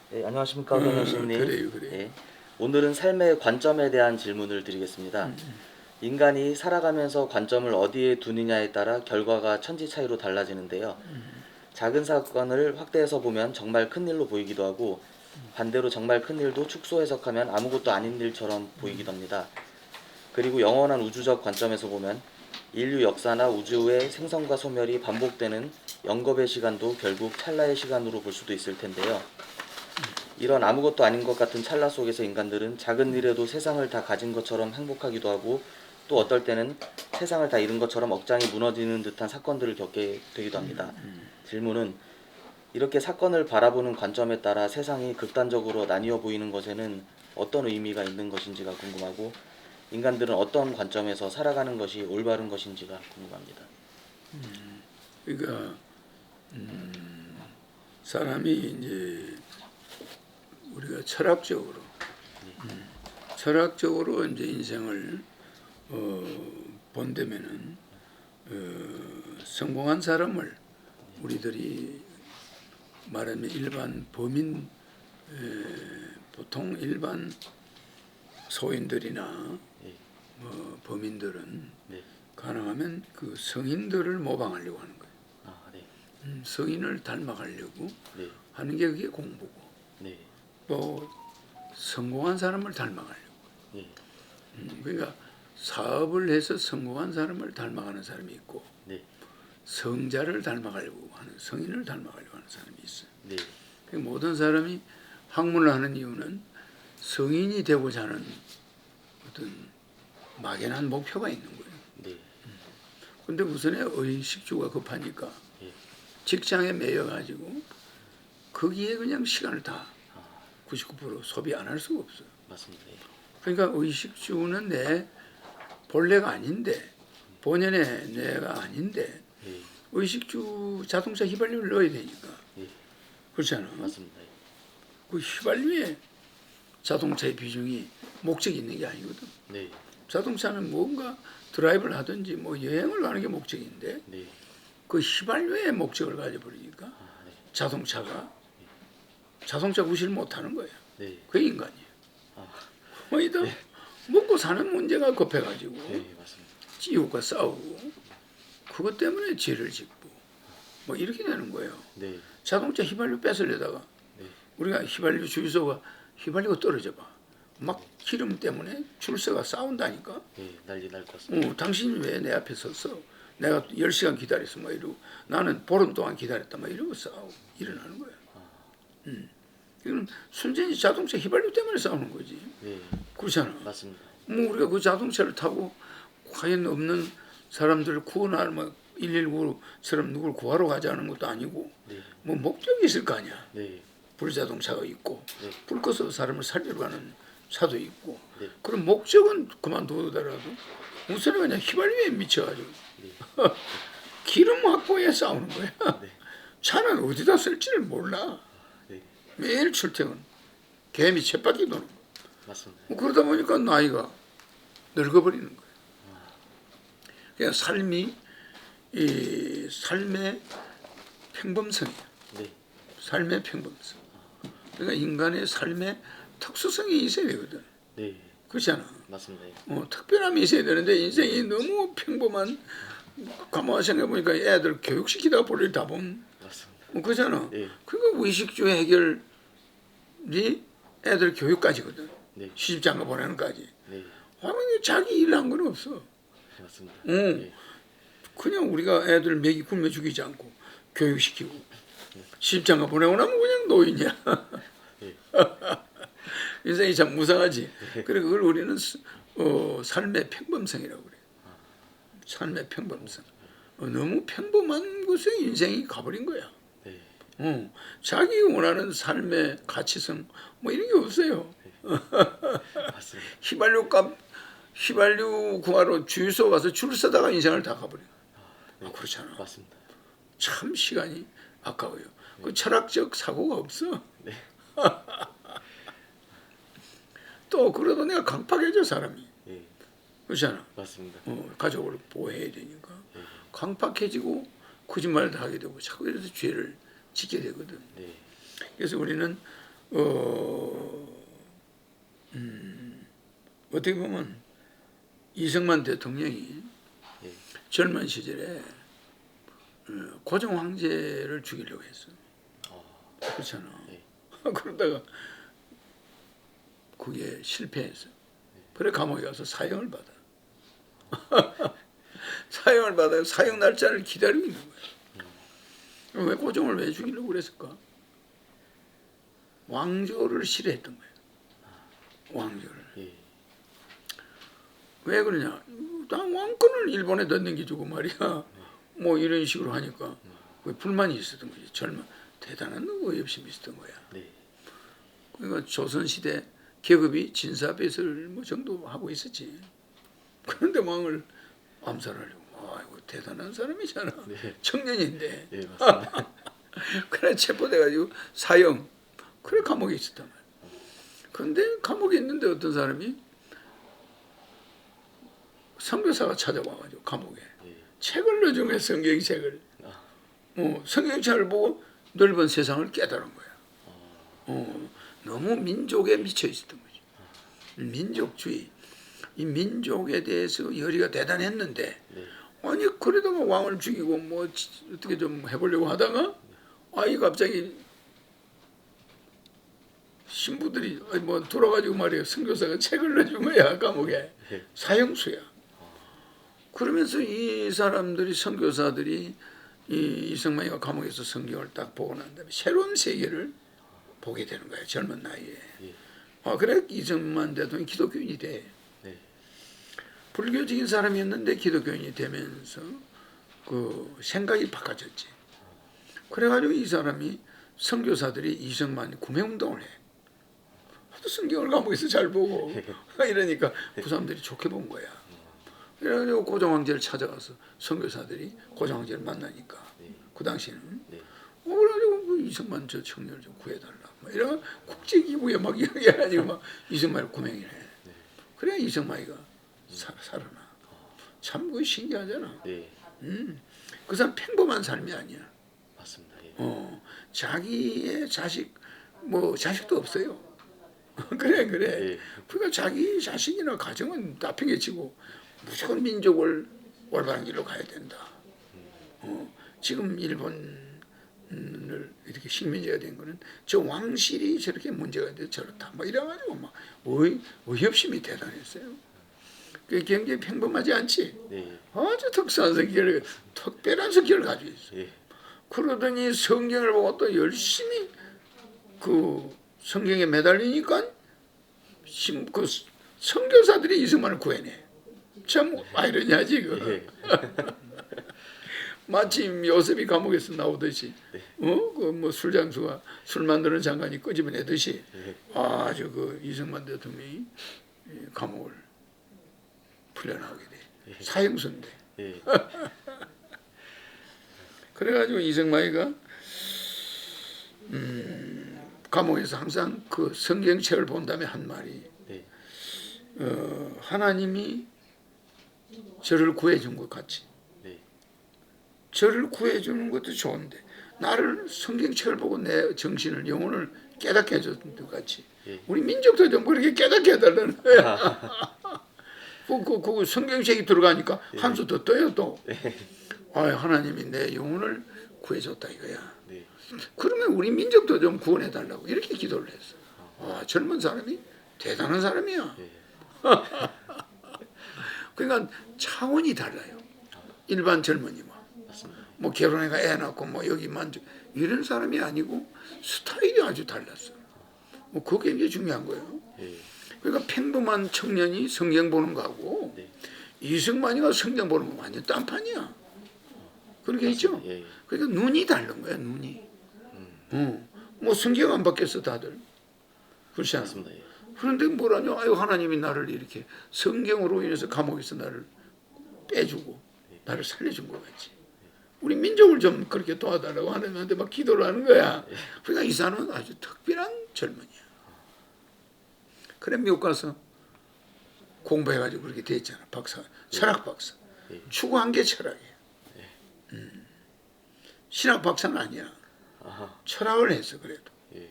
네, 안녕하십니까, 변호사님. 그래요, 그래요. 네, 오늘은 삶의 관점에 대한 질문을 드리겠습니다. 인간이 살아가면서 관점을 어디에 두느냐에 따라 결과가 천지 차이로 달라지는데요. 작은 사건을 확대해서 보면 정말 큰 일로 보이기도 하고, 반대로 정말 큰 일도 축소 해석하면 아무것도 아닌 일처럼 보이기도 합니다. 그리고 영원한 우주적 관점에서 보면 인류 역사나 우주의 생성과 소멸이 반복되는 영겁의 시간도 결국 찰나의 시간으로 볼 수도 있을 텐데요. 이런 아무것도 아닌 것 같은 찰나 속에서 인간들은 작은 일에도 세상을 다 가진 것처럼 행복하기도 하고, 또 어떨 때는 세상을 다 잃은 것처럼 억장이 무너지는 듯한 사건들을 겪게 되기도 합니다. 질문은, 이렇게 사건을 바라보는 관점에 따라 세상이 극단적으로 나뉘어 보이는 것에는 어떤 의미가 있는 것인지가 궁금하고, 인간들은 어떤 관점에서 살아가는 것이 올바른 것인지가 궁금합니다. 그러니까 사람이 이제 우리가 철학적으로 이제 인생을 본다면은 성공한 사람을 우리들이 말하면 일반 범인, 보통 일반 소인들이나 네, 범인들은 네, 가능하면 그 성인들을 모방하려고 하는 거예요. 네, 성인을 닮아가려고 네, 하는 게 그게 공부고, 네, 또 성공한 사람을 닮아가려고. 네, 그러니까 사업을 해서 성공한 사람을 닮아가는 사람이 있고, 네, 성자를 닮아가려고 하는, 성인을 닮아가려고 하는 사람이 있어요. 네, 그러니까 모든 사람이 학문을 하는 이유는 성인이 되고자 하는 어떤 막연한 목표가 있는 거예요. 네, 근데 우선에 의식주가 급하니까 예, 직장에 매여가지고 거기에 그냥 시간을 다 아, 99% 소비 안 할 수가 없어요. 맞습니다. 예, 그러니까 의식주는 내 본래가 아닌데, 본연의 내가 아닌데, 예, 의식주 자동차 휘발유를 넣어야 되니까. 예, 그렇잖아. 맞습니다. 예, 그 휘발유에 자동차의 비중이 목적이 있는 게 아니거든. 네, 자동차는 뭔가 드라이브를 하든지 뭐 여행을 가는 게 목적인데, 네, 그 휘발유에 목적을 가져버리니까 네, 자동차 구실 못하는 거예요. 네, 그게 인간이에요. 아, 거기다 먹고 사는 문제가 급해가지고 네, 맞습니다. 이웃과 싸우고, 그것 때문에 죄를 짓고 뭐 이렇게 되는 거예요. 네, 자동차 휘발유 뺏으려다가 네, 우리가 휘발유 주유소가 휘발유가 떨어져 봐. 막 기름 때문에 줄서가 싸운다니까. 네, 난리 날 것 같습니다. 당신이 왜 내 앞에 섰어? 내가 10시간 기다렸어. 막 이러고, 나는 보름 동안 기다렸다. 막 이러고 싸우고 일어나는 거야. 이건 순전히 자동차 휘발유 때문에 싸우는 거지. 네, 그렇잖아. 맞습니다. 뭐 우리가 그 자동차를 타고 과연 없는 사람들을 구원할 뭐 119처럼 누굴 구하러 가자는 것도 아니고, 네, 뭐 목적이 있을 거 아니야. 네, 불자동차가 있고, 네, 불 꺼서 사람을 살리러 가는 차도 있고, 네, 그런 목적은 그만두더라도 우선은 그냥 휘발유에 미쳐가지고 네, 기름 확보에 싸우는 거야. 네, 차는 어디다 쓸지를 몰라. 네, 매일 출퇴근, 개미 쳇바퀴 도는 거. 맞습니다. 뭐 그러다 보니까 나이가 늙어버리는 거야. 그냥 이 삶의 평범성이야. 네, 삶의 평범성. 그러니까 인간의 삶의 특수성이 있어야 되거든. 네, 그렇잖아. 맞습니다. 예, 특별함이 있어야 되는데 인생이 너무 평범한. 가만히 생각해보니까 애들 교육시키다가 볼일 다 본. 맞습니다. 그렇잖아. 예, 그러니까 의식주 해결이 애들 교육까지거든. 네, 시집장가 보내는까지. 네, 하면 자기 일 한 건 없어. 맞습니다. 응. 예, 그냥 우리가 애들 먹이 굶어 죽이지 않고 교육시키고 시집장가 보내고 나면 그냥 노인이야. 예, 인생이 참 무상하지. 그래 그걸 우리는 삶의 평범성이라고 그래. 삶의 평범성. 너무 평범한 곳에 인생이 가버린 거야. 네, 자기 원하는 삶의 가치성 뭐 이런 게 없어요. 맞습니다. 휘발유 구하러 주유소 가서 줄 서다가 인생을 다 가버려. 네, 그렇잖아. 맞습니다. 참 시간이 아까워요. 그 철학적 사고가 없어. 네, 또 그러다 내가 강팍해져 사람이. 예, 그렇잖아. 맞습니다. 가족을 보호해야 되니까 예, 강팍해지고 거짓말도 하게 되고 자꾸 이래서 죄를 짓게 되거든. 네, 그래서 우리는 어떻게 보면 이승만 대통령이 예. 젊은 시절에 고종 황제를 죽이려고 했어. 그렇잖아. 예. 그러다가 그게 실패했어. 그래 감옥에 가서 사형을 받아. 사형을 받아 사형 날짜를 기다리고 있는 거야. 왜 고종을 왜 죽이려고 그랬을까? 왕조를 싫어했던 거야. 왕조를. 예. 왜 그러냐? 다 왕권을 일본에 넘기주고 말이야. 뭐 이런 식으로 하니까 불만이 있었던 거지. 대단한 의협심이 있었던 거야. 네. 그러니까 조선시대 계급이 진사배설 뭐 정도 하고 있었지. 그런데 왕을 암살하려고. 아이고 대단한 사람이잖아. 네. 청년인데. 예, 맞습니다. 그래 체포돼가지고 사형. 그래 감옥에 있었단 말이야. 그런데 감옥에 있는데 어떤 사람이 선교사가 찾아와가지고 감옥에 예. 책을 넣어준 거야. 성경책을. 성경책을 보고 넓은 세상을 깨달은 거야. 너무 민족에 미쳐 있었던 거지. 민족주의. 이 민족에 대해서 열의가 대단했는데 네. 아니 그러다가 왕을 죽이고 뭐 어떻게 좀 해보려고 하다가 아이 갑자기 신부들이 뭐 돌아가지고 말이야. 선교사가 책을 넣어준 거야. 감옥에. 예. 사형수야. 그러면서 이 사람들이 선교사들이 이 이승만이가 감옥에서 성경을 딱 보고 난 다음에 새로운 세계를 보게 되는 거야. 젊은 나이에. 예. 그래 이승만 대통령이 기독교인이 돼. 네. 불교적인 사람이었는데 기독교인이 되면서 그 생각이 바꿔졌지. 그래가지고 이 사람이 선교사들이 이승만 구매운동을 해. 하도 성경을 감옥에서 잘 보고 이러니까 그 사람들이 좋게 본 거야. 그래가지고 고종 황제를 찾아가서 선교사들이 고종 황제를 만나니까 그 당시에는 네. 그래가지고 그 이승만 저 청년을 좀 구해달라. 뭐 이런 국제기구에 막 이야기해가지고 막 이승만을 구명을 해. 그래야 이승만이가 살아나. 참 그거 신기하잖아. 네. 그 사람 평범한 삶이 아니야. 맞습니다. 예. 자기의 자식 뭐 자식도 없어요. 그래. 예. 그러니까 자기 자식이나 가정은 다 팽개치고 무조건 민족을 올바른 길로 가야 된다. 지금 일본을 이렇게 식민지가 된 거는 저 왕실이 저렇게 문제가 돼 저렇다. 뭐 이래가지고 막 의협심이 대단했어요. 그 굉장히 평범하지 않지. 네. 아주 특별한 성격을 가지고 있어. 예. 그러더니 성경을 보고 또 열심히 그 성경에 매달리니까 그 선교사들이 이승만을 구해내. 참 아이러니하지 그. 예. 마침 요셉이 감옥에서 나오듯이, 그 뭐 술장수가 술 만드는 장관이 끄집어내듯이 아주 그 이승만 대통령이 감옥을 풀려나오게 돼. 사형수인데. 예. 그래가지고 이승만이가 감옥에서 항상 그 성경책을 본 다음에 한 말이 네. 하나님이 저를 구해준 것 같이 네. 저를 구해주는 것도 좋은데 나를 성경책을 보고 내 정신을 영혼을 깨닫게 해줬던 것 같이 예. 우리 민족도 좀 그렇게 깨닫게 해달라는 거야. 그 성경책이 들어가니까 한수 더 떠요 또. 하나님이 내 영혼을 구해줬다 이거야. 네. 그러면 우리 민족도 좀 구원해달라고 이렇게 기도를 했어. 젊은 사람이 대단한 사람이야. 예. 그러니까 차원이 달라요. 일반 젊은이와. 맞습니다. 뭐 결혼해가 애 낳고 뭐 여기 만족 이런 사람이 아니고 스타일이 아주 달랐어. 뭐 그게 굉장히 중요한 거예요. 예. 그러니까 평범한 청년이 성경 보는 거하고 네. 이승만이가 성경 보는 거 완전 딴판이야. 그렇게 있죠. 예. 그러니까 눈이 다른 거야 눈이. 뭐 성경 안 받겠어 다들. 그렇지 않습니까? 맞습니다. 예. 그런데 뭐라뇨? 아유 하나님이 나를 이렇게 성경으로 인해서 감옥에서 나를 빼주고 나를 살려준 것 같지. 우리 민족을 좀 그렇게 도와달라고 하나님한테 막 기도를 하는 거야. 그러니까 이 사람은 아주 특별한 젊은이야. 그래 미국 가서 공부해가지고 그렇게 됐잖아. 박사, 철학 박사. 추구한 게 철학이야. 신학 박사는 아니야. 아하. 철학을 했어 그래도. 예.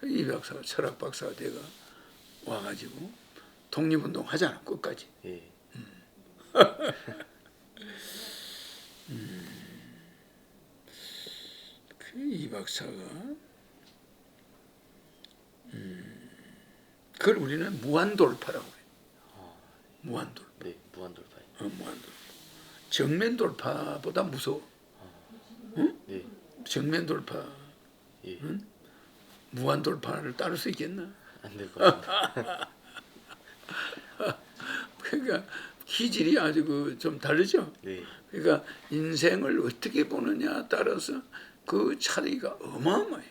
이 박사가 철학 박사가 돼가 와가지고 독립운동 하잖아 끝까지. 예. 이 박사가 그걸 우리는 무한돌파라고 해. 무한돌파. 네, 무한돌파요. 무한돌파. 정면 돌파보다 무서워. 네. 정면 돌파. 예. 무한 돌파를 따를 수 있겠나? 안 될 것 같습니다. 그러니까 기질이 아주 좀 다르죠. 네. 그러니까 인생을 어떻게 보느냐 따라서 그 차이가 어마어마해.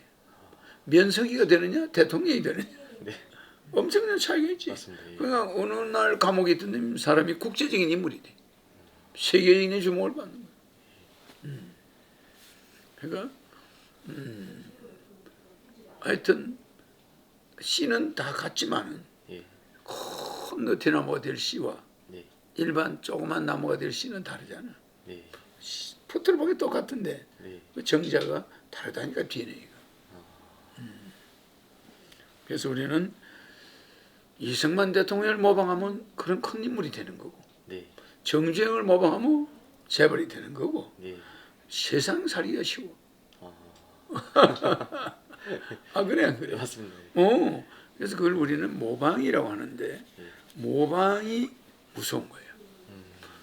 면석이가 되느냐 대통령이 되느냐 네. 엄청난 차이가 있지. 맞습니다. 예. 그러니까 어느 날 감옥에 있던 사람이 국제적인 인물이 돼. 세계인의 주목을 받는 거야. 그러니까 하여튼 씨는 다 같지만은 예. 큰 느티나무가 될 씨와 네. 일반 조그만 나무가 될 씨는 다르잖아. 네. 포트를 보기 똑같은데 네. 그 정자가 다르다니까 DNA가. 그래서 우리는 이승만 대통령을 모방하면 그런 큰 인물이 되는 거고 네. 정주행을 모방하면 재벌이 되는 거고 네. 세상 살기가 쉬워. 아, 아 그래 안 네, 그래? 맞습니다. 그래서 그걸 우리는 모방이라고 하는데 모방이 무서운 거예요.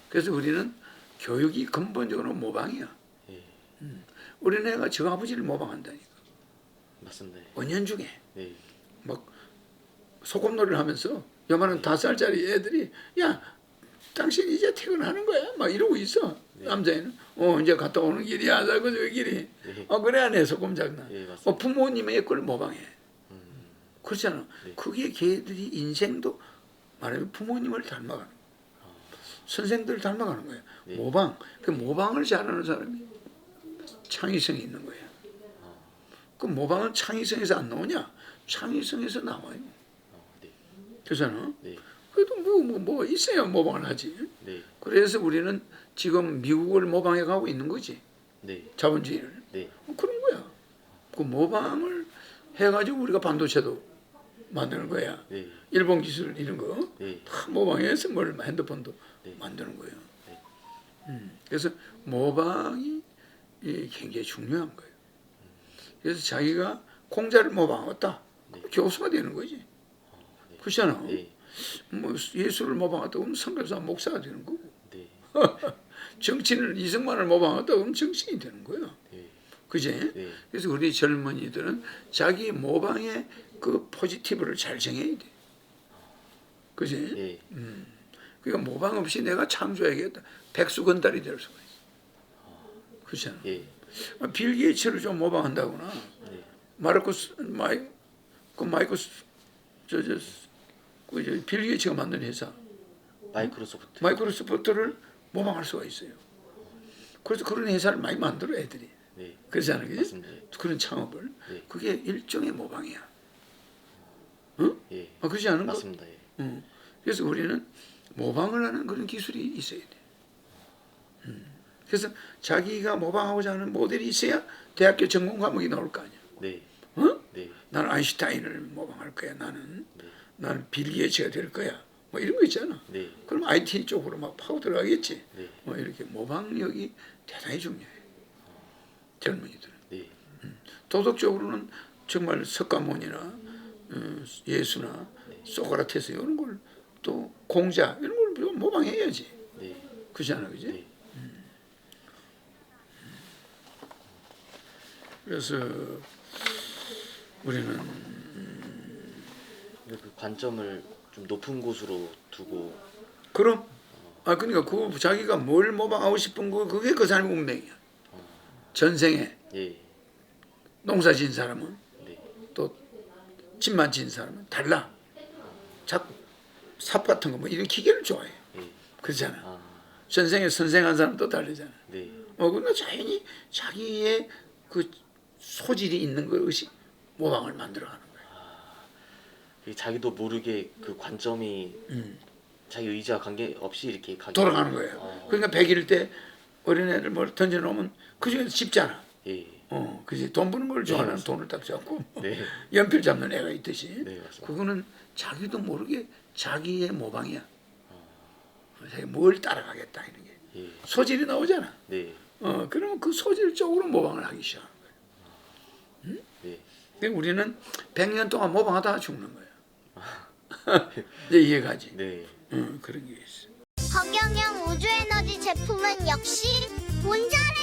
그래서 우리는 교육이 근본적으로 모방이야. 예. 우리 애가 저 아버지를 모방한다니까. 맞습니다. 은연중에 네. 막 소꿉놀이를 하면서 요만한 5살짜리 애들이 야 당신 이제 퇴근하는 거야? 막 이러고 있어. 남자애는 이제 갔다 오는 길이야. 그 길이. 네. 그래 안 해. 소꿉 장난. 예, 맞습니다. 부모님의 걸 모방해. 음, 그렇잖아. 네. 그게 걔들이 인생도 말하면 부모님을 닮아가는 거야. 선생들을 닮아가는 거야. 네. 모방. 그 모방을 잘하는 사람이 창의성이 있는 거야. 그 모방은 창의성에서 안 나오냐? 창의성에서 나와요. 네. 그렇잖아. 네. 그래도 뭐 있어야 모방을 하지. 네. 그래서 우리는 지금 미국을 모방해 가고 있는 거지. 네. 자본주의를. 네. 그런 거야. 그 모방을 해가지고 우리가 반도체도 만드는 거야. 네. 일본 기술 이런 거 네. 다 모방해서 뭘 핸드폰도 네. 만드는 거예요. 네. 그래서 모방이 굉장히 중요한 거예요. 그래서 자기가 공자를 모방했다. 네. 교수가 되는 거지. 네. 그렇잖아. 네. 뭐 예술을 모방했다 그러면 선교사 목사가 되는 거고. 네. 정치인을 이승만을 모방했다 그러면 정치인이 되는 거야. 네. 그지? 네. 그래서 우리 젊은이들은 자기 모방의 그 포지티브를 잘 정해야 돼. 그지? 네. 그러니까 모방 없이 내가 창조해야겠다. 백수건달이 될 수가 있어. 그렇잖아. 예. 빌 게이츠를 좀 모방한다거나 네. 빌 게이츠가 만든 회사 마이크로소프트. 마이크로소프트를 모방할 수가 있어요. 그래서 그런 회사를 많이 만들어 애들이. 네. 그렇지 않아? 그지? 맞습니다. 그런 창업을. 네. 그게 일종의 모방이야. 예. 그렇지 않은 거? 맞습니다. 예. 그래서 우리는 모방을 하는 그런 기술이 있어야 돼. 그래서 자기가 모방하고자 하는 모델이 있어야 대학교 전공 과목이 나올 거 아니야. 네. 네. 나는 아인슈타인을 모방할 거야. 네. 나는 빌 게이츠가 될 거야. 뭐 이런 거 있잖아. 네. 그럼 IT 쪽으로 막 파고 들어가겠지. 네. 뭐 이렇게 모방력이 대단히 중요해. 젊은이들은. 네. 도덕적으로는 정말 석가모니나 예수나 소크라테스 이런 걸 또 공자 이런 걸 모방해야지. 네. 그렇지 않아, 그지? 네. 그래서 우리는 근데 그 관점을 좀 높은 곳으로 두고 그럼 그러니까 그 자기가 뭘 모방하고 싶은 거 그게 그 사람의 운명이야. 전생에 예. 농사 지은 사람은 네. 또 집만 지은 사람은 달라. 자꾸 삽 같은 거 뭐 이런 기계를 좋아해. 예. 그렇잖아. 아. 전생에 선생한 사람도 다르잖아. 네. 그러니까 자연히 자기의 그 소질이 있는 것이 모방을 만들어가는 거야. 자기도 모르게 그 관점이 자기 의지와 관계없이 이렇게 돌아가는 거예요. 그러니까 100일 때 어린애를 뭘 던져놓으면 그 중에서 집잖아. 예. 그지. 돈 버는 걸 좋아하는 맞습니다. 돈을 딱 잡고 네. 연필 잡는 애가 있듯이. 네, 맞습니다. 그거는 자기도 모르게 자기의 모방이야. 자기 뭘 따라가겠다 이런 게 예. 소질이 나오잖아. 네. 그러면 그 소질 쪽으로 모방을 하기 시작하는 거야. 네. 그러니까 우리는 100년 동안 모방하다가 죽는 거야. 이제 이해가지. 네. 그런 게 있어. 허경영 우주에너지 제품은 역시 본전